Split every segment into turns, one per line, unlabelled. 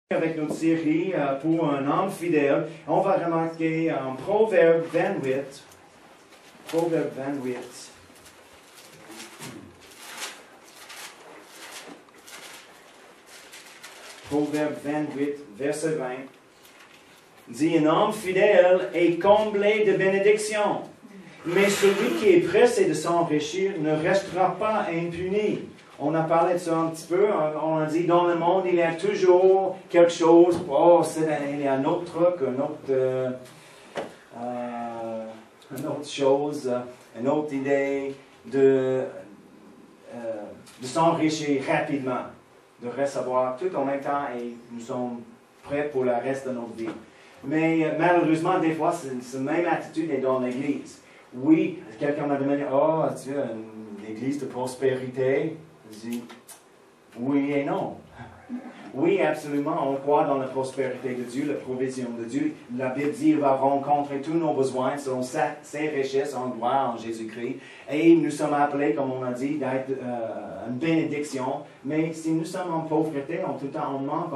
Avec notre série pour un homme fidèle, on va remarquer en Proverbe 28. Proverbe 28. Proverbe 28, verset 20. Dit, un homme fidèle est comblé de bénédictions, mais celui qui est pressé de s'enrichir ne restera pas impuni. On a parlé de ça un petit peu. On a dit, dans le monde, il y a toujours quelque chose. Oh, il y a un autre truc, une autre chose, une autre idée de s'enrichir rapidement, de recevoir tout en même temps et nous sommes prêts pour le reste de notre vie. Mais malheureusement, des fois, cette même attitude est dans l'Église. Oui, quelqu'un m'a demandé, oh, tu as une église de prospérité? Je dis, oui et non. Oui, absolument, on croit dans la prospérité de Dieu, la provision de Dieu. La Bible dit qu'il va rencontrer tous nos besoins selon ses richesses en gloire en Jésus-Christ. Et nous sommes appelés, comme on a dit, d'être une bénédiction. Mais si nous sommes en pauvreté, en tout temps, on manque,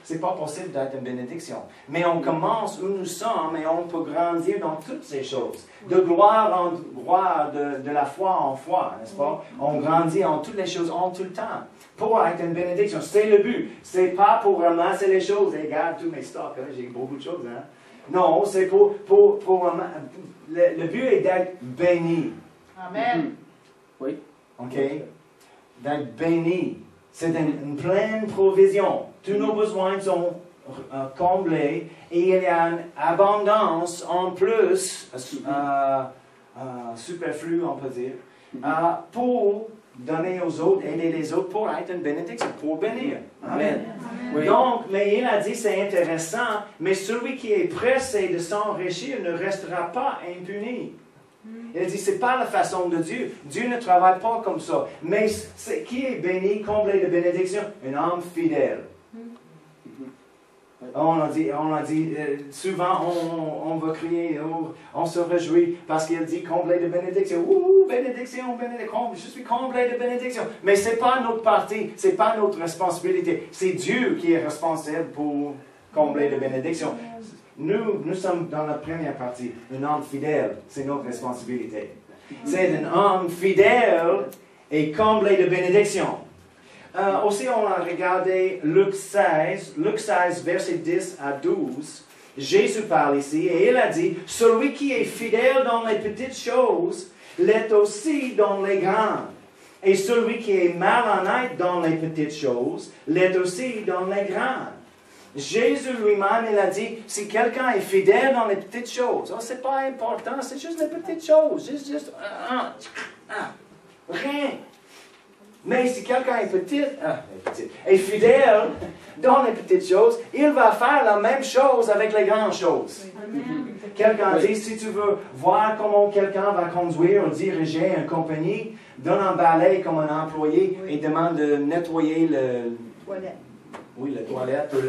c'est pas possible d'être une bénédiction. Mais on commence où nous sommes et on peut grandir dans toutes ces choses. De gloire en gloire, de la foi en foi, n'est-ce pas? On grandit en toutes les choses, en tout le temps. Pour être une bénédiction, c'est le but. C'est pas pour ramasser les choses. Et regarde tous mes stocks, hein? J'ai beaucoup de choses. Hein? Non, c'est pour le but est d'être béni.
Amen.
Oui. OK? D'être béni. C'est une pleine provision. Tous nos besoins sont comblés et il y a une abondance en plus, superflu, on peut dire, pour donner aux autres, aider les autres pour être une bénédiction, pour bénir. Amen. Oui. Donc, mais il a dit, c'est intéressant, mais celui qui est pressé de s'enrichir ne restera pas impuni. Il a dit, c'est pas la façon de Dieu. Dieu ne travaille pas comme ça. Mais qui est béni, comblé de bénédiction? Un homme fidèle. On a dit souvent, on va crier, on se réjouit parce qu'il dit comblé de bénédiction. Ouh, bénédiction, bénédiction, je suis comblé de bénédiction. Mais ce n'est pas notre partie, ce n'est pas notre responsabilité. C'est Dieu qui est responsable pour combler de bénédiction. Nous sommes dans la première partie. Un homme fidèle, c'est notre responsabilité. C'est un homme fidèle et comblé de bénédiction. Aussi, on a regardé Luc 16, verset 10 à 12. Jésus parle ici et il a dit, « Celui qui est fidèle dans les petites choses l'est aussi dans les grandes. Et celui qui est malhonnête dans les petites choses l'est aussi dans les grandes. » Jésus lui-même, il a dit, si quelqu'un est fidèle dans les petites choses, ce n'est pas important, c'est juste les petites choses, juste rien. Mais si quelqu'un est fidèle dans les petites choses, il va faire la même chose avec les grandes choses. Quelqu'un dit, si tu veux voir comment quelqu'un va conduire ou diriger une compagnie, donne un balai comme un employé et demande de nettoyer le toilette ou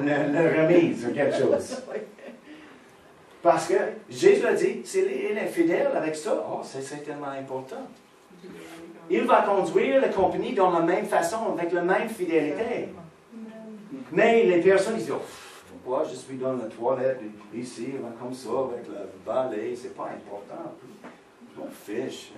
la remise ou quelque chose. Parce que Jésus a dit, s'il est fidèle avec ça, c'est tellement important. Il va conduire la compagnie dans la même façon, avec la même fidélité. Mais les personnes disent, moi je suis dans la toilette, ici, comme ça, avec le balai, c'est pas important. Je m'en fiche.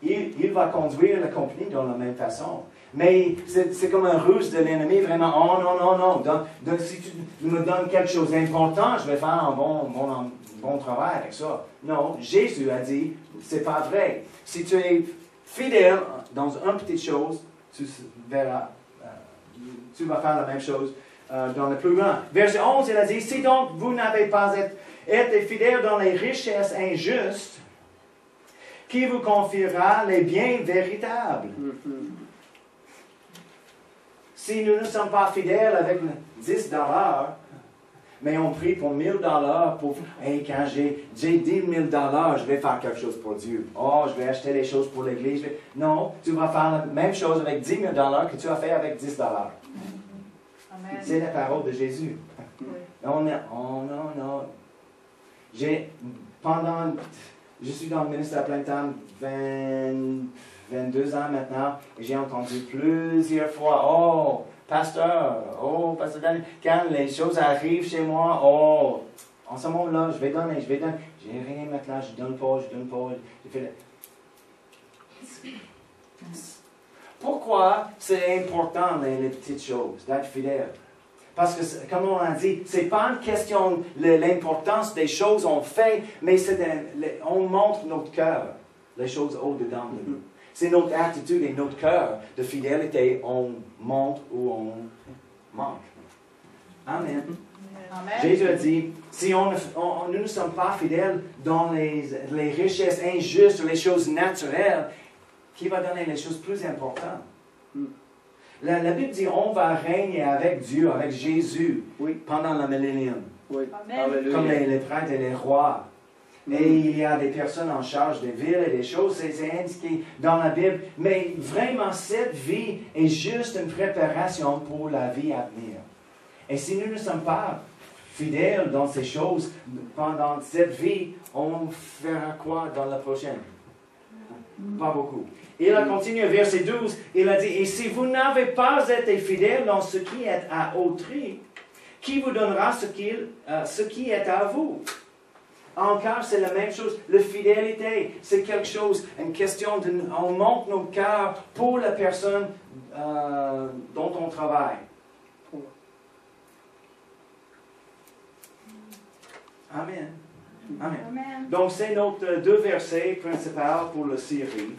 Il va conduire la compagnie dans la même façon. Mais c'est comme un ruse de l'ennemi, vraiment, non. Donc, si tu me donnes quelque chose d'important, je vais faire un bon travail avec ça. Non, Jésus a dit, c'est pas vrai. Si tu es fidèle dans une petite chose, tu verras, tu vas faire la même chose dans le plus grand. Verset 11, il a dit, si donc vous n'avez pas été fidèle dans les richesses injustes, qui vous confiera les biens véritables? Si nous ne sommes pas fidèles avec $10, mais on prie pour $1000 quand j'ai 10 000 $, je vais faire quelque chose pour Dieu. Je vais acheter les choses pour l'Église. Non, tu vas faire la même chose avec 10 000 $ que tu as fait avec $10. C'est la parole de Jésus. Non. Je suis dans le ministère à plein temps 22 ans maintenant, et j'ai entendu plusieurs fois, pasteur, oh, pasteur Daniel, quand les choses arrivent chez moi, oh, en ce moment-là, je vais donner. J'ai rien maintenant, je donne pas. Je fais Pourquoi c'est important, les petites choses, d'être fidèle? Parce que, comme on a dit, ce n'est pas une question de l'importance des choses qu'on fait, mais on montre notre cœur, les choses au-dedans de nous. C'est notre attitude et notre cœur de fidélité, on montre ou on manque. Amen. Amen. Jésus a dit, si nous ne sommes pas fidèles dans les richesses injustes, les choses naturelles, qui va donner les choses plus importantes? La Bible dit, on va régner avec Dieu, avec Jésus, pendant le millénium. Oui. Comme les prêtres et les rois. Et il y a des personnes en charge des villes et des choses, c'est indiqué dans la Bible. Mais vraiment, cette vie est juste une préparation pour la vie à venir. Et si nous ne sommes pas fidèles dans ces choses pendant cette vie, on fera quoi dans la prochaine? Pas beaucoup. Il a continué, verset 12, il a dit, « Et si vous n'avez pas été fidèles dans ce qui est à autrui, qui vous donnera ce qui est à vous? » Encore, c'est la même chose. La fidélité, c'est quelque chose, une question on monte nos cœurs pour la personne dont on travaille. Amen. Amen. Amen. Donc, c'est notre deux versets principaux pour la série.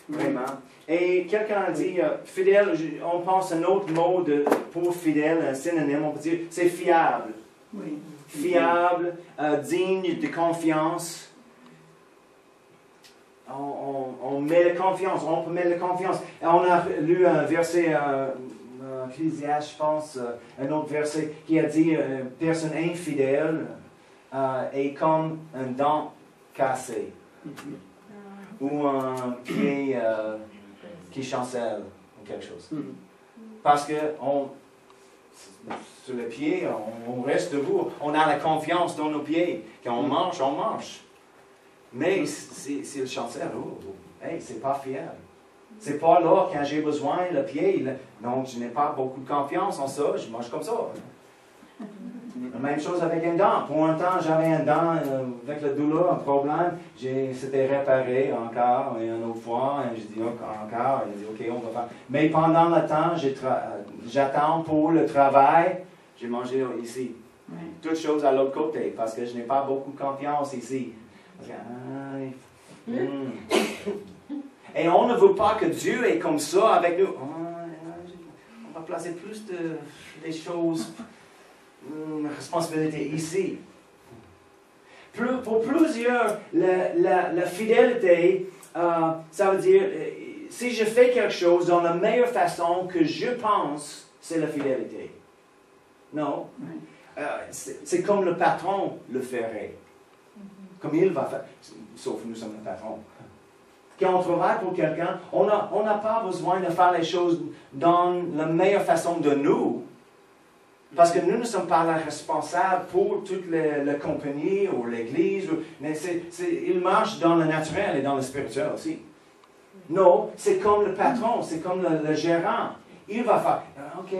Vraiment. Et quelqu'un a dit, fidèle, on pense à un autre mot pour fidèle, un synonyme, on peut dire, c'est fiable. Oui. Fiable, digne de confiance. On met la confiance, on peut mettre la confiance. Et on a lu un verset, Ecclésiaste, je pense, un autre verset qui a dit, une personne infidèle est comme un dent cassé. Ou un pied qui chancelle, ou quelque chose. Parce que sur le pied, on reste debout. On a la confiance dans nos pieds. Quand on marche, on marche. Mais si le chancelle, c'est pas fiable. C'est pas là quand j'ai besoin le pied. Donc, je n'ai pas beaucoup de confiance en ça. Je marche comme ça. La même chose avec un dent. Pour un temps, j'avais un dent avec la douleur, un problème. C'était réparé encore, et une autre fois. Et je dis encore. Il dit, OK, on va faire. Mais pendant le temps, j'attends pour le travail. J'ai mangé ici. Oui. Toutes choses à l'autre côté, parce que je n'ai pas beaucoup de confiance ici. Et on ne veut pas que Dieu est comme ça avec nous. On va placer plus des choses, responsabilité ici. Pour plusieurs, la fidélité, ça veut dire, si je fais quelque chose dans la meilleure façon que je pense, c'est la fidélité. Non. C'est comme le patron le ferait. Comme il va faire. Sauf nous sommes le patron. Quand on travaille pour quelqu'un, on n'a pas besoin de faire les choses dans la meilleure façon de nous. Parce que nous ne sommes pas les responsables pour toute la compagnie ou l'Église. Mais il marche dans le naturel et dans le spirituel aussi. Non, c'est comme le patron, c'est comme le gérant. Il va faire, OK,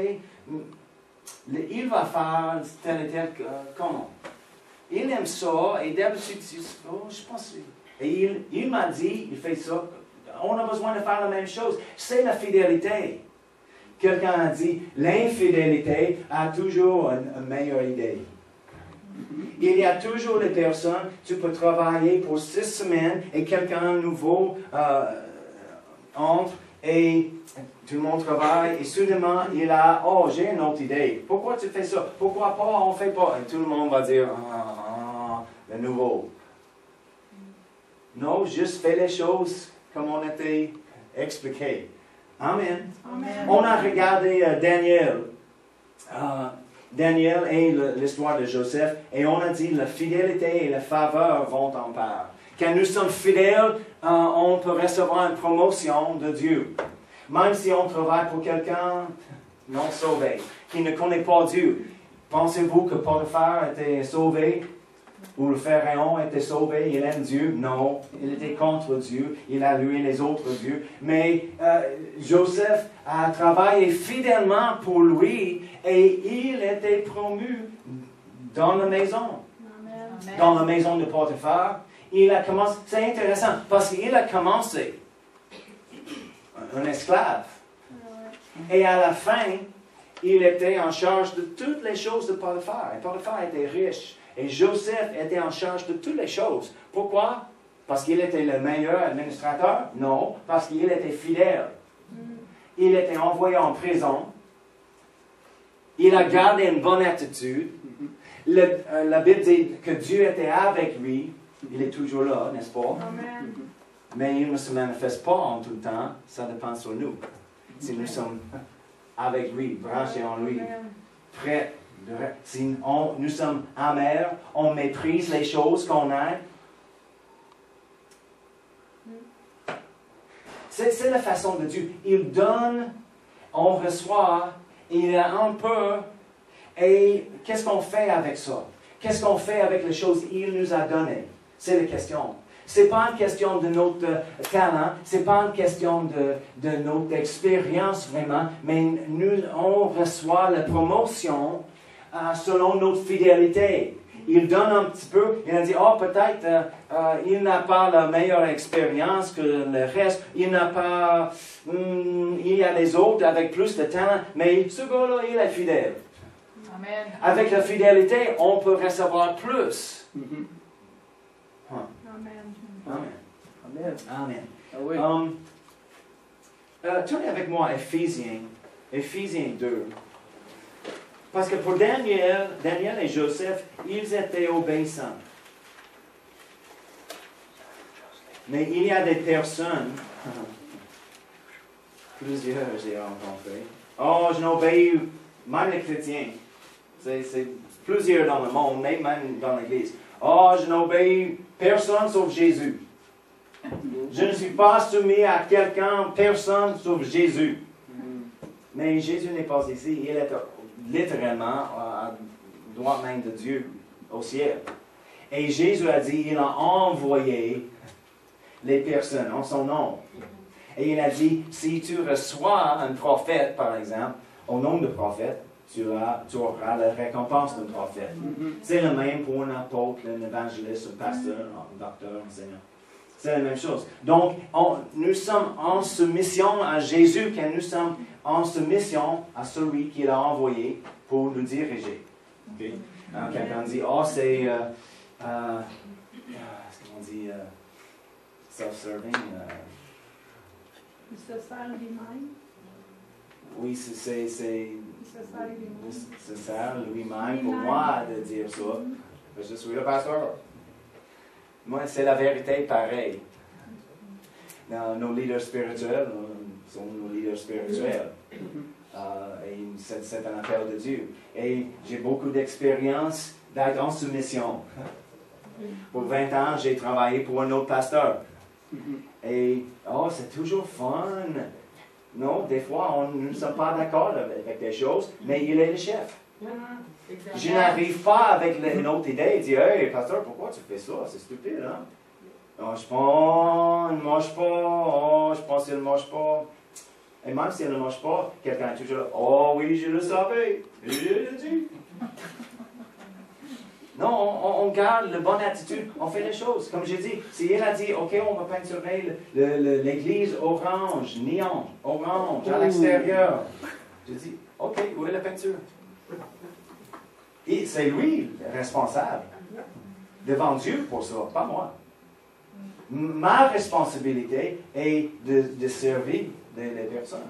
il va faire tel et tel, comment? Il aime ça, et d'habitude, je pense, et il m'a dit, il fait ça. On a besoin de faire la même chose. C'est la fidélité. Quelqu'un a dit, l'infidélité a toujours une meilleure idée. Il y a toujours des personnes, tu peux travailler pour 6 semaines et quelqu'un nouveau entre et tout le monde travaille et soudainement il a, j'ai une autre idée. Pourquoi tu fais ça? Pourquoi pas? On ne fait pas. Et tout le monde va dire, le nouveau. Non, juste fais les choses comme on était expliqué. Amen. Amen. On a regardé Daniel. Daniel et l'histoire de Joseph, et on a dit la fidélité et la faveur vont en part. Quand nous sommes fidèles, on peut recevoir une promotion de Dieu. Même si on travaille pour quelqu'un non sauvé, qui ne connaît pas Dieu. Pensez-vous que Potiphar était sauvé? Où le Pharaon était sauvé, il aime Dieu? Non, il était contre Dieu, il a loué les autres dieux. Mais Joseph a travaillé fidèlement pour lui et il était promu dans la maison.
Amen.
Dans la maison de Potiphar. Il a commencé, c'est intéressant, parce qu'il a commencé un esclave. Et à la fin, il était en charge de toutes les choses de Potiphar. Et Potiphar était riche. Et Joseph était en charge de toutes les choses. Pourquoi? Parce qu'il était le meilleur administrateur? Non, parce qu'il était fidèle. Il était envoyé en prison. Il a gardé une bonne attitude. La Bible dit que Dieu était avec lui. Il est toujours là, n'est-ce pas?
Amen.
Mais il ne se manifeste pas en tout temps. Ça dépend sur nous. Si nous sommes avec lui, branchés en lui, prêts. Si nous sommes amers, on méprise les choses qu'on aime. C'est la façon de Dieu. Il donne, on reçoit, il a un peu. Et qu'est-ce qu'on fait avec ça? Qu'est-ce qu'on fait avec les choses qu'il nous a données? C'est la question. Ce n'est pas une question de notre talent, ce n'est pas une question de notre expérience vraiment, mais nous, on reçoit la promotion selon notre fidélité. Il donne un petit peu, il a dit, oh peut-être il n'a pas la meilleure expérience que le reste, il n'a pas, il y a les autres avec plus de talent, mais ce gars-là, il est fidèle.
Amen.
Avec la fidélité, on peut recevoir plus.
Amen.
Amen.
Amen.
Amen.
Ah oui.
Tournez avec moi Éphésiens 2. Parce que pour Daniel et Joseph, ils étaient obéissants. Mais il y a des personnes, plusieurs j'ai rencontrés. Oh, je n'obéis, même les chrétiens. C'est plusieurs dans le monde, même dans l'Église. Oh, je n'obéis personne sauf Jésus. Je ne suis pas soumis à quelqu'un, personne sauf Jésus. Mais Jésus n'est pas ici. Il est littéralement à droite main de Dieu, au ciel. Et Jésus a dit, il a envoyé les personnes en son nom. Et il a dit, si tu reçois un prophète, par exemple, au nom de prophète, tu auras la récompense d'un prophète. C'est le même pour un apôtre, un évangéliste, un pasteur, un docteur, un enseignant. C'est la même chose. Donc, nous sommes en soumission à Jésus, car nous sommes en soumission à celui qui l'a envoyé pour nous diriger. Okay? Quelqu'un dit, oh, c'est, est-ce qu'on dit, self-serving?
Il se sert lui-même.
Oui, c'est
Il se sert lui-même.
se sert lui-même pour moi de dire ça. Je suis le pasteur. Moi, c'est la vérité pareil. Nos leaders spirituels sont nos leaders spirituels. Et c'est un appel de Dieu. Et j'ai beaucoup d'expérience d'être en soumission. Pour 20 ans, j'ai travaillé pour un autre pasteur. Et, oh, c'est toujours fun. Non, des fois, nous ne sommes pas d'accord avec des choses, mais il est le chef. Je n'arrive pas avec une autre idée et dire, hey, pasteur, pourquoi tu fais ça? C'est stupide, hein? Oh, je pense, il ne mange pas. Oh, je pense qu'il ne mange pas. Et même s'il ne mange pas, quelqu'un est toujours là, oh oui, je le savais. Je l'ai dit. Non, on garde la bonne attitude, on fait les choses. Comme j'ai dit, si il a dit, OK, on va peinturer l'église orange, néon, orange, à l'extérieur. J'ai dit, OK, où est la peinture? Et c'est lui le responsable devant Dieu pour ça, pas moi. Ma responsabilité est de servir les personnes.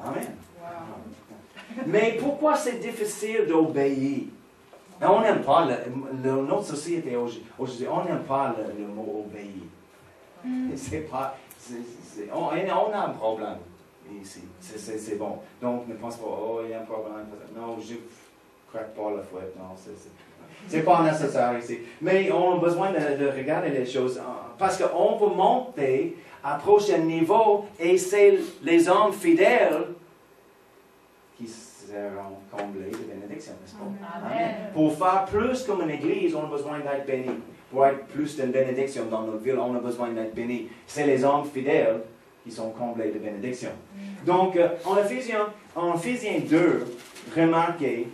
Amen. Mais pourquoi c'est difficile d'obéir? On n'aime pas, notre société aujourd'hui, on n'aime pas le mot obéir. C'est pas, on a un problème ici. C'est bon. Donc, ne pense pas, oh, il y a un problème. Non, je ne craque pas la fouette. Non, c'est pas nécessaire ici. Mais on a besoin de regarder les choses parce qu'on va monter à un prochain niveau et c'est les hommes fidèles qui seront comblés de bénédictions, n'est-ce pas?
Amen.
Pour faire plus comme une église, on a besoin d'être béni. Pour être plus d'une bénédiction dans notre ville, on a besoin d'être béni. C'est les hommes fidèles qui sont comblés de bénédictions. Donc, en Éphésiens 2, remarquez,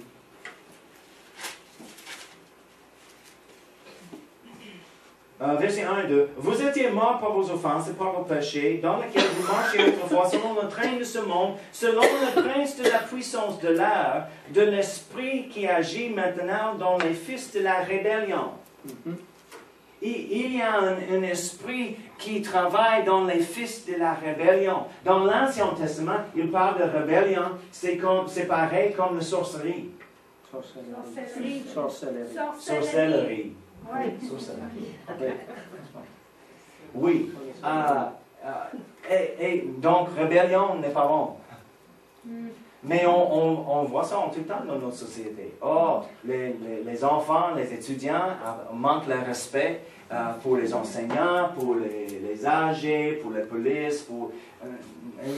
verset 1 et 2. Vous étiez morts par vos offenses et par vos péchés, dans lesquels vous marchiez autrefois selon le train de ce monde, selon le prince de la puissance de l'air, de l'esprit qui agit maintenant dans les fils de la rébellion. Il y a un esprit qui travaille dans les fils de la rébellion. Dans l'Ancien Testament, il parle de rébellion, c'est pareil comme la sorcellerie. Sorcellerie. Oui. Et donc, rébellion n'est pas bon. Mais on voit ça tout le temps dans notre société. Oh, les enfants, les étudiants manquent le respect pour les enseignants, pour les âgés, pour la police.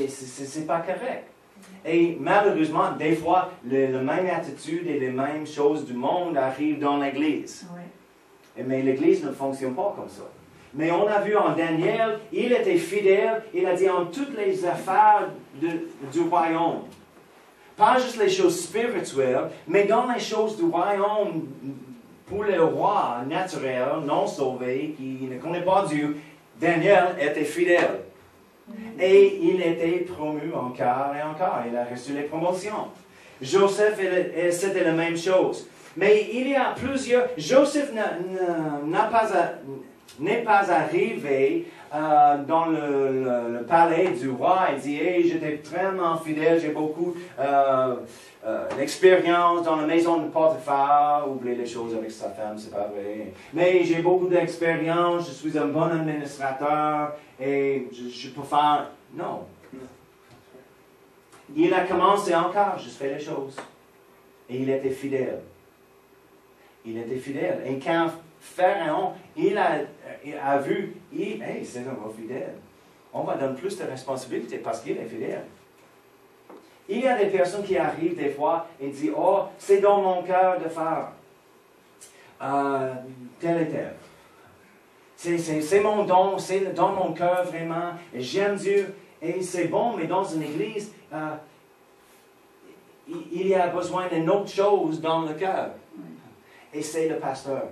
C'est pas correct. Et malheureusement, des fois, la même attitude et les mêmes choses du monde arrivent dans l'Église. Mais l'Église ne fonctionne pas comme ça. Mais on a vu en Daniel, il était fidèle, il a dit en toutes les affaires du royaume. Pas juste les choses spirituelles, mais dans les choses du royaume, pour le roi naturel, non sauvé, qui ne connaît pas Dieu, Daniel était fidèle. Et il était promu encore et encore. Il a reçu les promotions. Joseph, c'était la même chose. Mais il y a plusieurs... Joseph n'est pas arrivé dans le palais du roi et dit « Hey, j'étais vraiment fidèle, j'ai beaucoup d'expérience dans la maison de Potiphar. » Oubliez les choses avec sa femme, c'est pas vrai. Mais j'ai beaucoup d'expérience, je suis un bon administrateur et je peux faire... Non. Il a commencé encore, je fais les choses. Et il était fidèle. Il était fidèle. Et quand Pharaon, il a vu, hey, c'est un gars fidèle. On va donner plus de responsabilités parce qu'il est fidèle. Il y a des personnes qui arrivent des fois et disent, oh, c'est dans mon cœur de faire tel et tel. C'est mon don, c'est dans mon cœur vraiment. Et j'aime Dieu. Et c'est bon, mais dans une église, il y a besoin d'une autre chose dans le cœur. Et c'est le pasteur.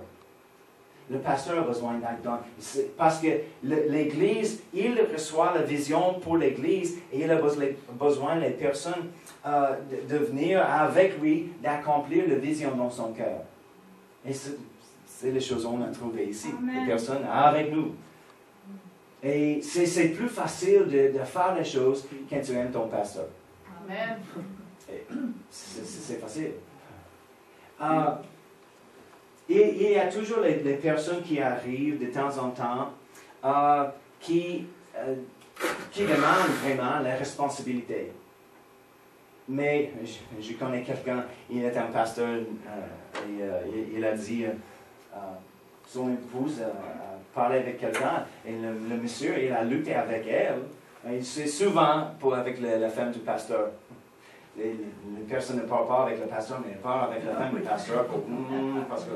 Le pasteur a besoin d'être dans... Parce que l'Église, il reçoit la vision pour l'Église et il a besoin des personnes de venir avec lui, d'accomplir la vision dans son cœur. Et c'est les choses qu'on a trouvées ici.
Amen.
Les personnes avec nous. Et c'est plus facile de faire les choses quand tu aimes ton pasteur.
Amen.
C'est facile. Il y a toujours les personnes qui arrivent de temps en temps qui demandent vraiment la responsabilité. Mais je connais quelqu'un, il est un pasteur, et il a dit, son épouse parlait avec quelqu'un, et le monsieur, il a lutté avec elle. Et c'est souvent avec la femme du pasteur. Les personnes ne parlent pas avec le pasteur, mais elles parlent avec la femme du pasteur. Parce que...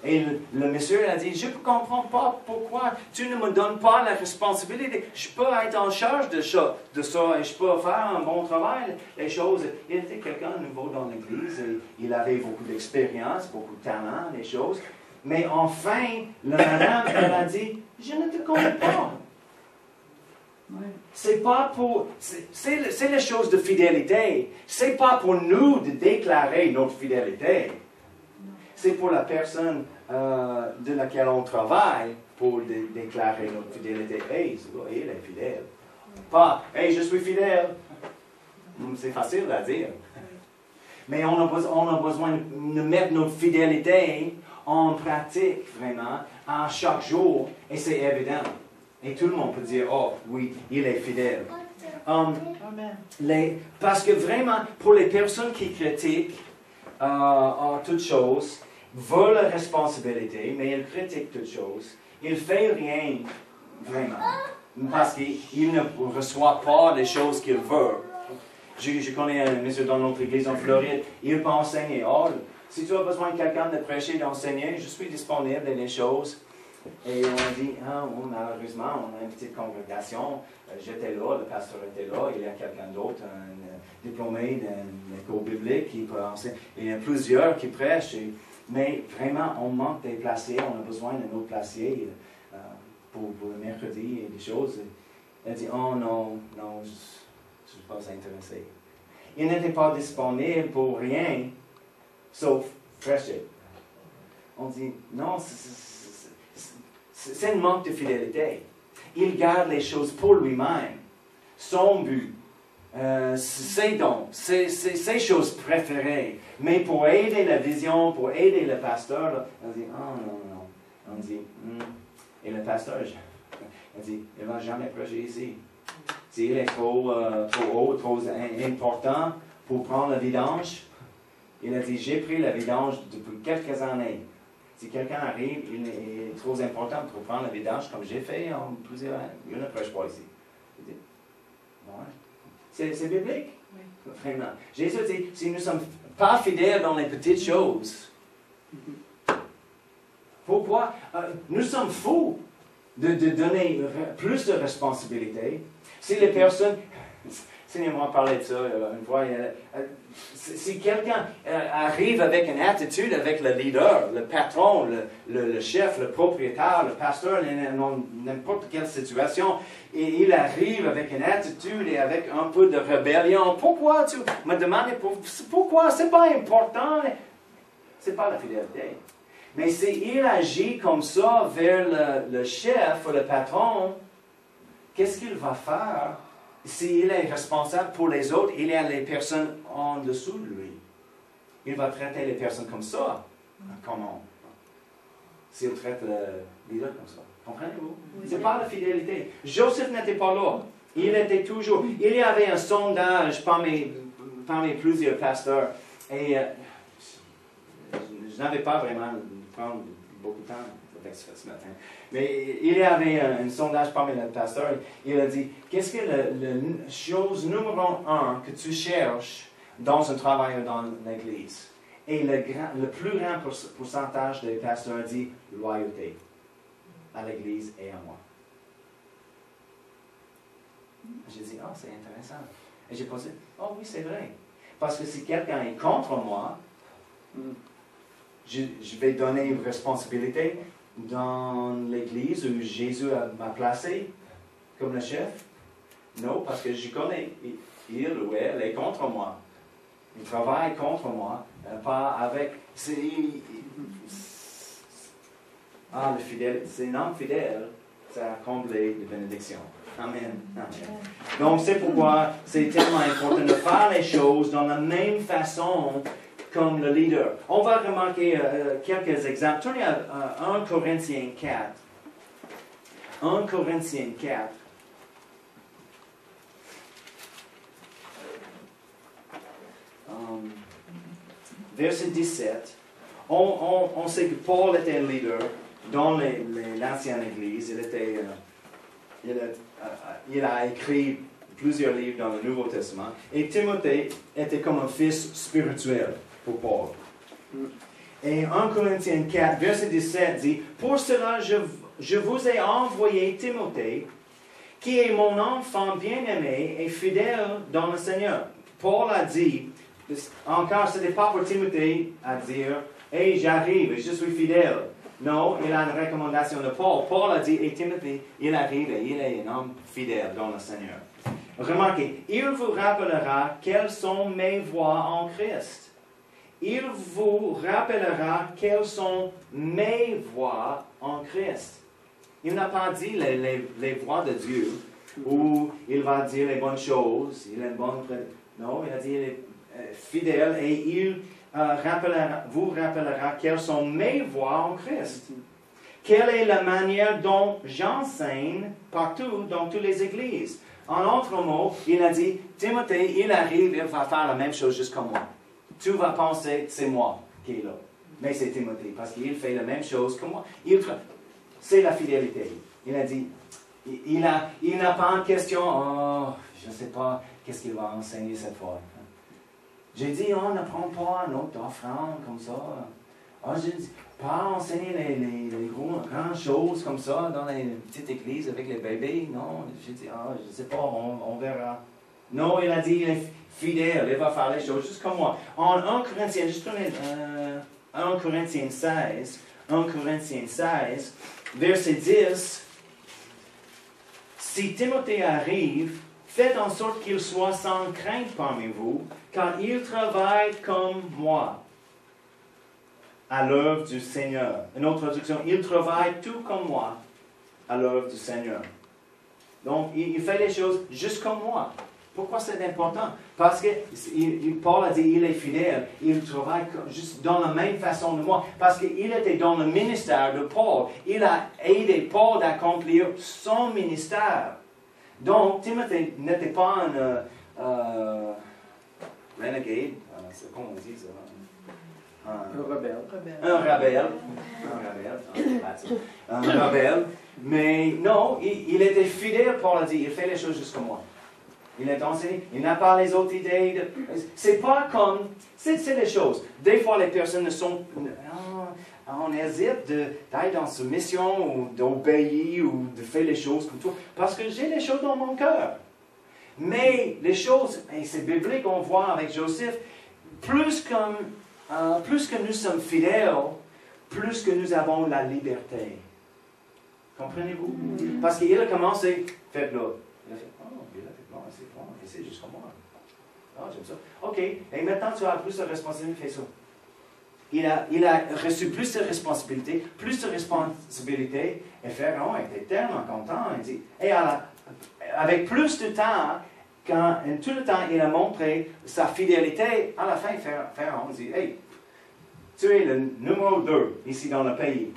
Et le monsieur a dit, je ne comprends pas pourquoi tu ne me donnes pas la responsabilité. Je peux être en charge de ça et je peux faire un bon travail, les choses. Il était quelqu'un de nouveau dans l'Église et il avait beaucoup d'expérience, beaucoup de talent, les choses. Mais enfin, la madame, elle a dit, je ne te connais pas. C'est pas pour... C'est les choses de fidélité. C'est pas pour nous de déclarer notre fidélité. C'est pour la personne de laquelle on travaille pour déclarer notre fidélité. Hey, il est fidèle. Pas, hey, je suis fidèle. C'est facile à dire. Mais on a besoin de mettre notre fidélité en pratique vraiment à chaque jour. Et c'est évident. Et tout le monde peut dire, oh oui, il est fidèle. Parce que vraiment, pour les personnes qui critiquent en toutes choses, veulent la responsabilité, mais ils critiquent toutes choses, ils ne font rien vraiment. Parce qu'ils ne reçoivent pas les choses qu'ils veulent. Je connais un monsieur dans notre église en Floride, il peut enseigner. Oh, si tu as besoin de quelqu'un de prêcher, d'enseigner, je suis disponible dans les choses. Et on a dit, malheureusement, on a une petite congrégation. J'étais là, le pasteur était là, il y a quelqu'un d'autre, un diplômé d'une école biblique qui peut enseigner. Il y a plusieurs qui prêchent, mais vraiment, on manque des placiers, on a besoin d'un autre placier pour le mercredi et des choses. Il a dit, oh non, je ne suis pas intéressé. Il n'était pas disponible pour rien, sauf prêcher. On dit, non, c'est un manque de fidélité. Il garde les choses pour lui-même, son but, ses dons, ses choses préférées. Mais pour aider la vision, pour aider le pasteur, là, on dit, oh non. On dit, et le pasteur, il dit, il ne va jamais prêcher ici. S'il est trop haut, trop important pour prendre la vidange, il a dit, j'ai pris la vidange depuis quelques années. Si quelqu'un arrive, il est trop important pour prendre la vidange, comme j'ai fait en plusieurs années, il ne prêche pas ici. C'est biblique. Oui. Vraiment. Jésus dit, si nous ne sommes pas fidèles dans les petites choses, pourquoi? Nous sommes fous de donner plus de responsabilités. Si les personnes... Seigneur m'a parlé de ça une fois. Si quelqu'un arrive avec une attitude avec le leader, le patron, le chef, le propriétaire, le pasteur, n'importe quelle situation, et il arrive avec une attitude et avec un peu de rébellion, pourquoi tu me demandes pourquoi? C'est pas important. C'est pas la fidélité. Mais s'il agit comme ça vers le chef ou le patron, qu'est-ce qu'il va faire? S'il est responsable pour les autres, il y a les personnes en dessous de lui. Il va traiter les personnes comme ça. Comment? S'il traite le leader comme ça. Comprenez-vous? Oui. Ce n'est pas la fidélité. Joseph n'était pas là. Il était toujours... Il y avait un sondage parmi plusieurs pasteurs. Et je n'avais pas vraiment prendre beaucoup de temps avec ça ce matin. Mais il y avait un sondage parmi les pasteurs. Il a dit, qu'est-ce que la chose numéro 1 que tu cherches dans un travail ou dans l'Église? Et le plus grand pourcentage des pasteurs dit loyauté à l'Église et à moi. J'ai dit, oh, c'est intéressant. Et j'ai pensé, oh oui, c'est vrai. Parce que si quelqu'un est contre moi, je vais donner une responsabilité dans l'Église où Jésus m'a placé comme le chef? Non, parce que je connais. Il ou elle est contre moi. Il travaille contre moi. Pas avec... le fidèle, c'est un homme fidèle, ça a comblé de bénédictions. Amen. Amen. Donc c'est pourquoi c'est tellement important de faire les choses dans la même façon comme le leader. On va remarquer quelques exemples. Tournez à 1 Corinthiens 4. 1 Corinthiens 4. Verset 17. On sait que Paul était un leader dans l'ancienne Église. Il a écrit plusieurs livres dans le Nouveau Testament. Et Timothée était comme un fils spirituel pour Paul. Et 1 Corinthiens 4, verset 17 dit, « Pour cela, je vous ai envoyé Timothée, qui est mon enfant bien-aimé et fidèle dans le Seigneur. » Paul a dit, encore, ce n'est pas pour Timothée à dire, « Hey, j'arrive, je suis fidèle. » Non, il a une recommandation de Paul. Paul a dit, « Et Timothée, il arrive et il est un homme fidèle dans le Seigneur. » Remarquez, il vous rappellera quelles sont mes voies en Christ. Il vous rappellera quelles sont mes voies en Christ. Il n'a pas dit les voies de Dieu, où il va dire les bonnes choses, il est une bonne... Non, il a dit il est fidèle et il vous rappellera quelles sont mes voies en Christ. Quelle est la manière dont j'enseigne partout dans toutes les églises. En autre mot, il a dit, Timothée, il arrive, il va faire la même chose juste comme moi. Tu vas penser, c'est moi qui est là. Mais c'est Timothée, parce qu'il fait la même chose que moi. C'est la fidélité. Il a dit, il n'a pas une question, oh, je ne sais pas, qu'est-ce qu'il va enseigner cette fois. J'ai dit, on n'apprend pas notre offrande comme ça. J'ai dit, pas enseigner les grandes choses comme ça dans les petites églises avec les bébés. Non, j'ai dit, je ne sais pas, on verra. Non, il a dit, il est fidèle, il va faire les choses juste comme moi. En 1 Corinthiens, juste 1 Corinthiens 16, verset 10, si Timothée arrive, faites en sorte qu'il soit sans crainte parmi vous, car il travaille comme moi à l'œuvre du Seigneur. Une autre traduction, il travaille tout comme moi à l'œuvre du Seigneur. Donc, il fait les choses juste comme moi. Pourquoi c'est important? Parce que Paul a dit il est fidèle, il travaille juste dans la même façon de moi. Parce qu'il était dans le ministère de Paul. Il a aidé Paul d'accomplir son ministère. Donc, Timothée n'était pas un renegade, c'est comment on dit ça? Un rebelle. Mais non, il était fidèle, Paul a dit, il fait les choses juste comme moi. Il est enseigné, il n'a pas les autres idées. C'est pas comme, c'est les choses. Des fois, les personnes sont, on hésite d'aller dans cette mission, ou d'obéir, ou de faire les choses comme tout, parce que j'ai les choses dans mon cœur. Mais les choses, et c'est biblique, on voit avec Joseph, plus que nous sommes fidèles, plus que nous avons la liberté. Comprenez-vous? Parce qu'il a commencé, faites-le. Il a fait, c'est bon, c'est juste comme moi. J'aime ça. OK, et maintenant tu as plus de responsabilité, fais ça. Il a reçu plus de responsabilités, et Pharaon était tellement content. Il dit, et avec plus de temps, quand tout le temps il a montré sa fidélité, à la fin, Pharaon dit, hey, tu es le numéro 2 ici dans le pays.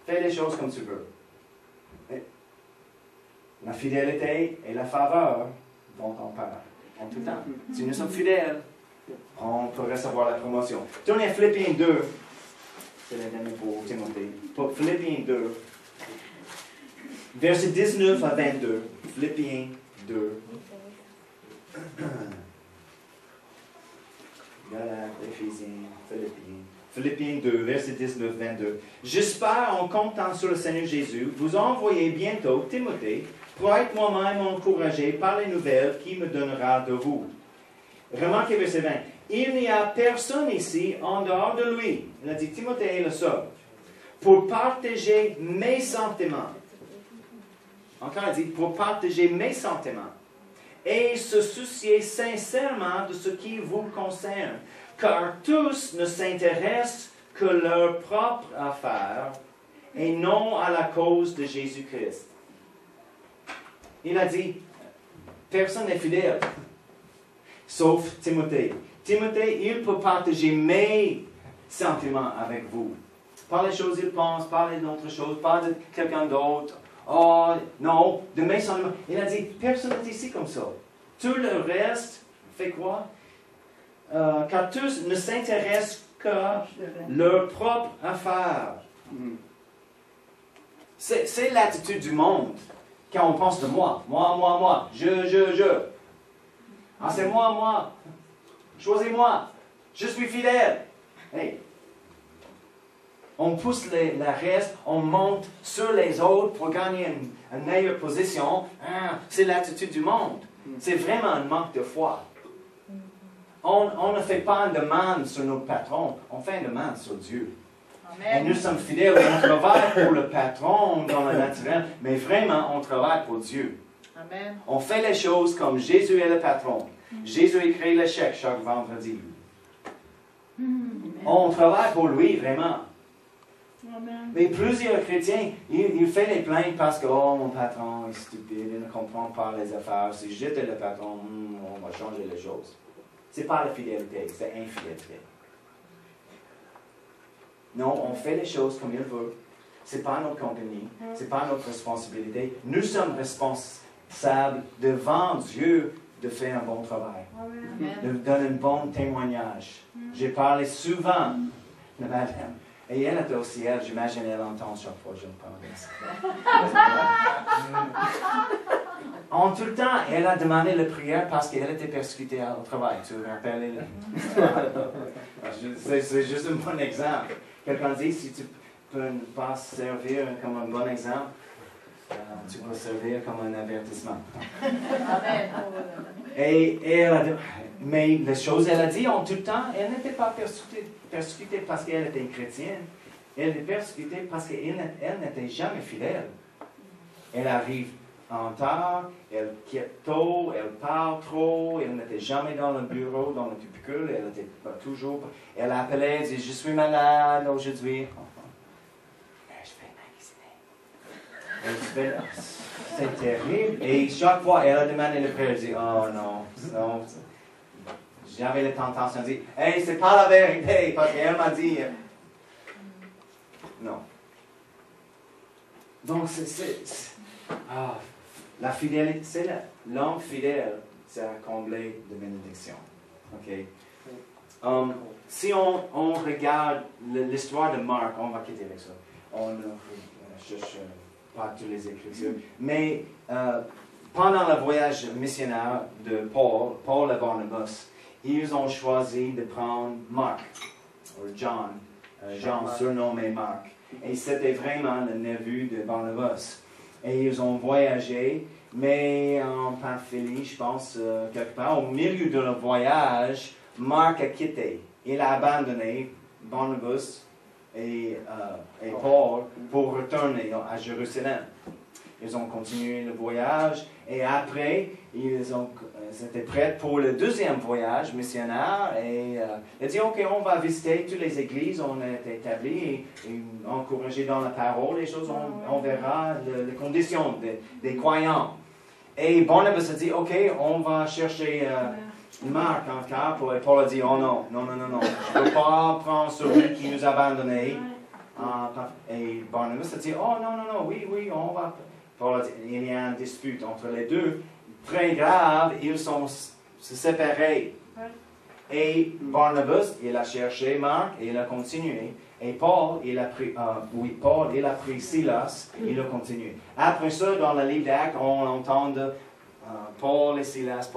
Fais les choses comme tu veux. Et la fidélité et la faveur vont en part en tout temps. Si nous sommes fidèles, on peut recevoir la promotion. Tournez à Philippiens 2. C'est la dernière pour Timothée. Pour Philippiens 2. Versets 19 à 22. Philippiens 2. Galates, Éphésiens, Philippiens 2, verset 19-22. J'espère, en comptant sur le Seigneur Jésus, vous envoyer bientôt Timothée pour être moi-même encouragé par les nouvelles qu'il me donnera de vous. Remarquez verset 20. Il n'y a personne ici en dehors de lui. Il a dit Timothée est le seul. Pour partager mes sentiments. Encore il dit pour partager mes sentiments. Et se soucier sincèrement de ce qui vous concerne. Car tous ne s'intéressent que leur propre affaire et non à la cause de Jésus-Christ. Il a dit, personne n'est fidèle, sauf Timothée. Timothée, il peut partager mes sentiments avec vous. Pas les choses qu'il pense, pas d'autres choses, pas de quelqu'un d'autre. Oh, non, de mes sentiments. Il a dit, personne n'est ici comme ça. Tout le reste fait quoi? Car tous ne s'intéressent qu'à leur propre affaire. C'est l'attitude du monde quand on pense de moi. Moi. Je. Ah, c'est moi. Choisis-moi. Je suis fidèle. Hey. On pousse le reste, on monte sur les autres pour gagner une meilleure position. C'est l'attitude du monde. C'est vraiment un manque de foi. On ne fait pas une demande sur notre patron, on fait une demande sur Dieu. Amen. Et nous sommes fidèles, on travaille pour le patron dans le naturel, mais vraiment on travaille pour Dieu. Amen. On fait les choses comme Jésus est le patron. Jésus écrit le chèque chaque vendredi. On travaille pour lui vraiment. Amen. Mais plusieurs chrétiens, ils font les plaintes parce que mon patron est stupide, il ne comprend pas les affaires. Si j'étais le patron, on va changer les choses. Ce n'est pas la fidélité, c'est infidélité. Non, on fait les choses comme il veut. Ce n'est pas notre compagnie, ce n'est pas notre responsabilité. Nous sommes responsables devant Dieu de faire un bon travail, de donner un bon témoignage. J'ai parlé souvent de madame. Et elle est au ciel, j'imagine elle entend chaque fois que je me parle. en tout le temps, elle a demandé la prière parce qu'elle était persécutée au travail. Tu te rappelles? C'est juste un bon exemple. Quelqu'un dit, si tu peux pas servir comme un bon exemple, tu peux servir comme un avertissement.
Amen.
Et elle a dit, mais les choses qu'elle a dit en tout temps, elle n'était pas persécutée parce qu'elle était chrétienne. Elle était persécutée parce qu'elle n'était jamais fidèle. Elle arrive en retard, elle quitte tôt, elle part trop, elle n'était jamais dans le bureau, dans le cubicule, elle n'était pas toujours. Elle appelait, elle dit, je suis malade aujourd'hui. Je vais magasiner. C'est terrible. Et chaque fois, elle a demandé le prière, elle dit, oh non, non. J'avais la tentation de dire, hey, c'est pas la vérité, parce qu'elle m'a dit. Non. Donc, la fidélité, c'est l'homme fidèle, c'est à combler de bénédiction. OK? Si on regarde l'histoire de Marc, on va quitter avec ça. On ne cherche pas toutes les Écritures. Mais pendant le voyage missionnaire de Paul et Barnabas, ils ont choisi de prendre Marc, ou Jean surnommé Marc. Et c'était vraiment le neveu de Barnabas. Et ils ont voyagé, mais en Pamphylie, je pense, quelque part, au milieu de leur voyage, Marc a quitté. Il a abandonné Barnabas et Paul pour retourner à Jérusalem. Ils ont continué le voyage et après, ils étaient prêts pour le deuxième voyage missionnaire et ils ont dit, OK, on va visiter toutes les églises, on est établis et encouragés dans la parole, les choses, on verra les conditions des croyants. Et Barnabas a dit, OK, on va chercher Marc encore, et Paul a dit, oh non, je ne peux pas prendre celui qui nous a abandonnés. Et Barnabas a dit, oh non, oui, on va. Paul a dit, il y a une dispute entre les deux, très grave, ils sont séparés. Et Barnabas, il a cherché Marc et il a continué. Et Paul, il a pris Silas, il a continué. Après ça, dans le livre d'Actes, on entend Paul et Silas.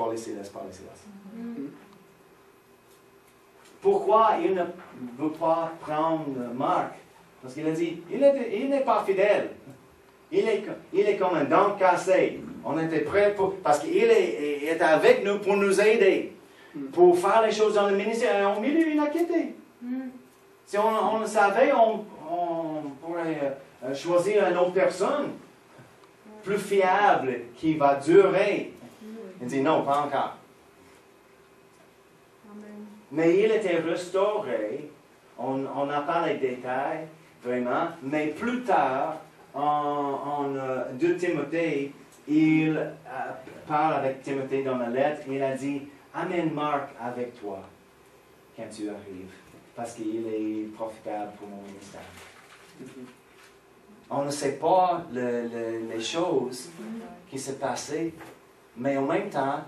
Pourquoi il ne veut pas prendre Marc? Parce qu'il a dit, il n'est pas fidèle. Il est comme un dent cassé. On était prêts parce qu'il est avec nous pour nous aider, pour faire les choses dans le ministère. Et au milieu, il a quitté. Si on le savait, on pourrait choisir une autre personne, plus fiable, qui va durer. Il dit non, pas encore. Mais il était restauré. On n'a pas les détails, vraiment. Mais plus tard, en 2 Timothée, il parle avec Timothée dans la lettre. Il a dit, amène Marc avec toi quand tu arrives, parce qu'il est profitable pour mon ministère. On ne sait pas les choses qui se passaient, mais en même temps,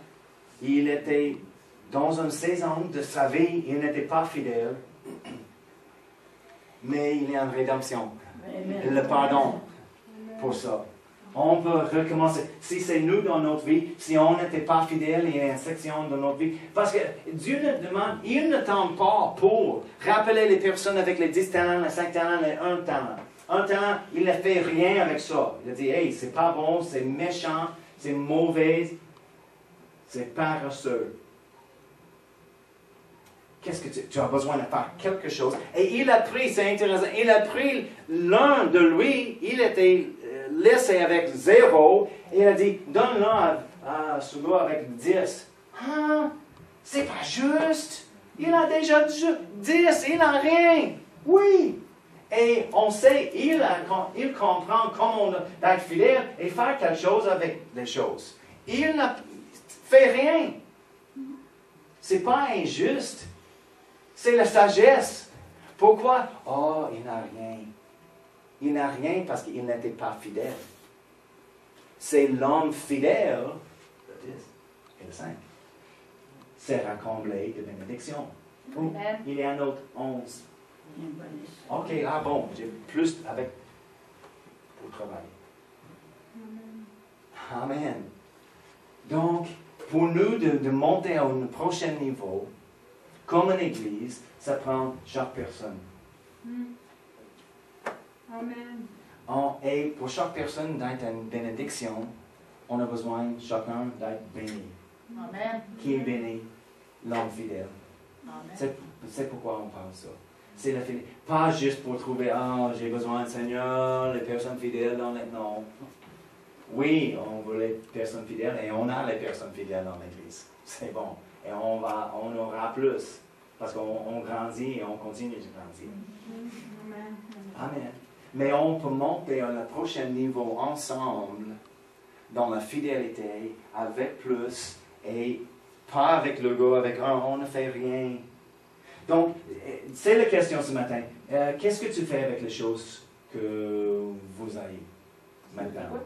il était dans une saison de sa vie, il n'était pas fidèle, mais il y a une rédemption, le pardon pour ça. On peut recommencer. Si c'est nous dans notre vie, si on n'était pas fidèle, il y a une section de notre vie. Parce que Dieu ne demande, il ne tente pas pour rappeler les personnes avec les 10 talents, les 5 talents, les 1 talent. Un talent, il ne fait rien avec ça. Il a dit, hey, c'est pas bon, c'est méchant, c'est mauvais, c'est paresseux. Qu'est-ce que tu as besoin de faire quelque chose? Et il a pris, c'est intéressant, il a pris l'un de lui, il était laissé avec 0, et il a dit, donne-le à celui avec 10. Ah, c'est pas juste. Il a déjà 10, il n'a rien. Oui. Et on sait, il comprend comment on être fidèle et faire quelque chose avec les choses. Il n'a fait rien. C'est pas injuste. C'est la sagesse. Pourquoi? Oh, il n'a rien. Il n'a rien parce qu'il n'était pas fidèle. C'est l'homme fidèle, le 10 et le 5, sera comblé de bénédiction. Il y a un autre 11. OK, bon, j'ai plus pour travailler. Amen. Donc, pour nous de monter à un prochain niveau, comme une église, ça prend chaque personne.
Amen.
Et pour chaque personne d'être une bénédiction, on a besoin chacun d'être béni.
Amen.
Qui est béni? L'homme fidèle.
Amen.
C'est pourquoi on parle de ça. C'est la fidélité. Pas juste pour trouver, j'ai besoin du Seigneur, les personnes fidèles dans les... Non. Oui, on veut les personnes fidèles et on a les personnes fidèles dans l'Église. C'est bon. Et on aura plus. Parce qu'on grandit et on continue de grandir.
Amen.
Amen. Mais on peut monter à un prochain niveau ensemble dans la fidélité avec plus et pas avec le go, avec on ne fait rien. Donc, c'est la question ce matin. Qu'est-ce que tu fais avec les choses que vous avez maintenant?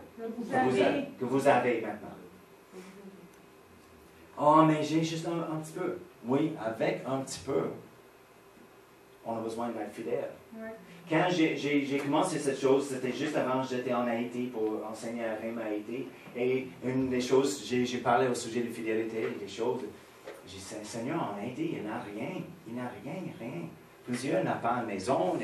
Que vous avez maintenant. Oh, mais j'ai juste un petit peu. Oui, avec un petit peu, on a besoin d'être fidèle.
Ouais.
Quand j'ai commencé cette chose, c'était juste avant que j'étais en Haïti pour enseigner à Rime à Haïti. Et une des choses, j'ai parlé au sujet de fidélité, des choses. J'ai dit, Seigneur, en Haïti, il n'y a rien. Il n'y a rien. Plusieurs n'ont pas une maison.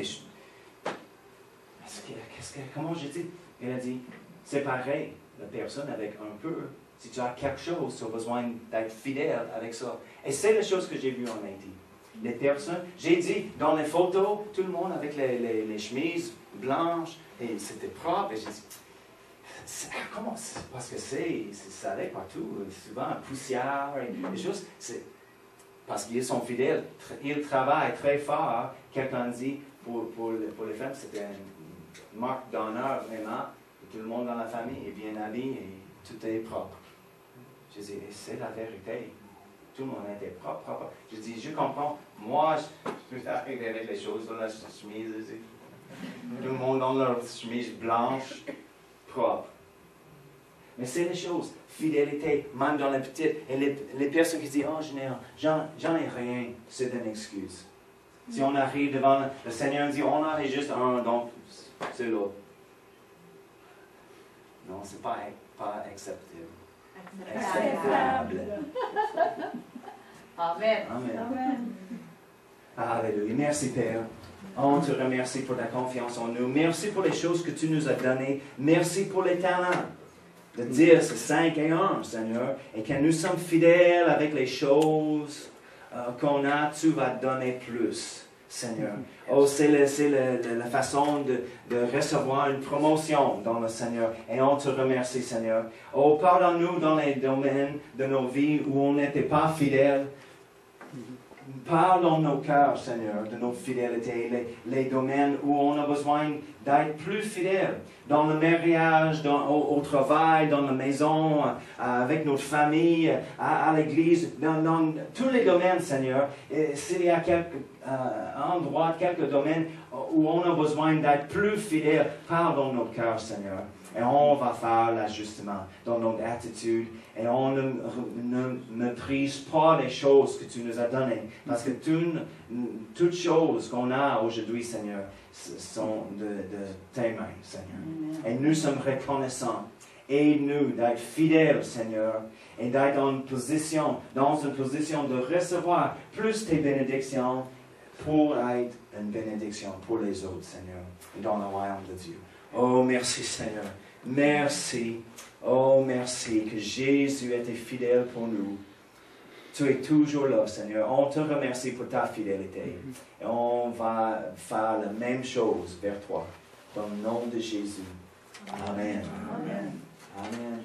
Comment j'ai dit? Il a dit, c'est pareil, la personne avec un peu. Si tu as quelque chose, tu as besoin d'être fidèle avec ça. Et c'est la chose que j'ai vue en Haïti. Les personnes, j'ai dit, dans les photos, tout le monde avec les chemises blanches, et c'était propre, et j'ai dit, comment c'est? Parce que ça allait partout, souvent poussière, et des choses, parce qu'ils sont fidèles, ils travaillent très fort. Quelqu'un dit, pour les femmes, c'était une marque d'honneur vraiment, et tout le monde dans la famille est bien habillé, et tout est propre. Je dis, c'est la vérité. Tout le monde était propre. Je dis, je comprends. Moi, je peux arriver avec les choses dans la chemise. Tout le monde dans leur chemise blanche, propre. Mais c'est les choses. Fidélité, même dans les petites. Et les personnes qui disent, j'en ai rien, c'est une excuse. Si on arrive devant le Seigneur, dit, on en a juste un, donc c'est l'autre. Non, c'est pas acceptable. Acceptable.
Amen.
Amen. Alléluia. Merci, Père. On te remercie pour ta confiance en nous. Merci pour les choses que tu nous as données. Merci pour les talents. De dire c'est 5 et 1, Seigneur. Et quand nous sommes fidèles avec les choses qu'on a, tu vas donner plus, Seigneur. Oh, c'est la façon de recevoir une promotion dans le Seigneur. Et on te remercie, Seigneur. Oh, pardonne-nous dans les domaines de nos vies où on n'était pas fidèles. Parle dans nos cœurs, Seigneur, de nos fidélités, les domaines où on a besoin d'être plus fidèles. Dans le mariage, au travail, dans la maison, avec notre famille, à l'église, dans tous les domaines, Seigneur. S'il y a quelques endroits, quelques domaines où on a besoin d'être plus fidèles, parle dans nos cœurs, Seigneur. Et on va faire l'ajustement dans notre attitude. Et on ne méprise pas les choses que tu nous as données. Parce que toutes choses qu'on a aujourd'hui, Seigneur, sont de tes mains, Seigneur. Et nous sommes reconnaissants. Aide-nous d'être fidèles, Seigneur. Et d'être dans une position de recevoir plus tes bénédictions pour être une bénédiction pour les autres, Seigneur. Et dans le royaume de Dieu. Oh, merci, Seigneur. Merci. Oh, merci que Jésus était fidèle pour nous. Tu es toujours là, Seigneur. On te remercie pour ta fidélité. Et on va faire la même chose vers toi. Dans le nom de Jésus. Amen. Amen. Amen.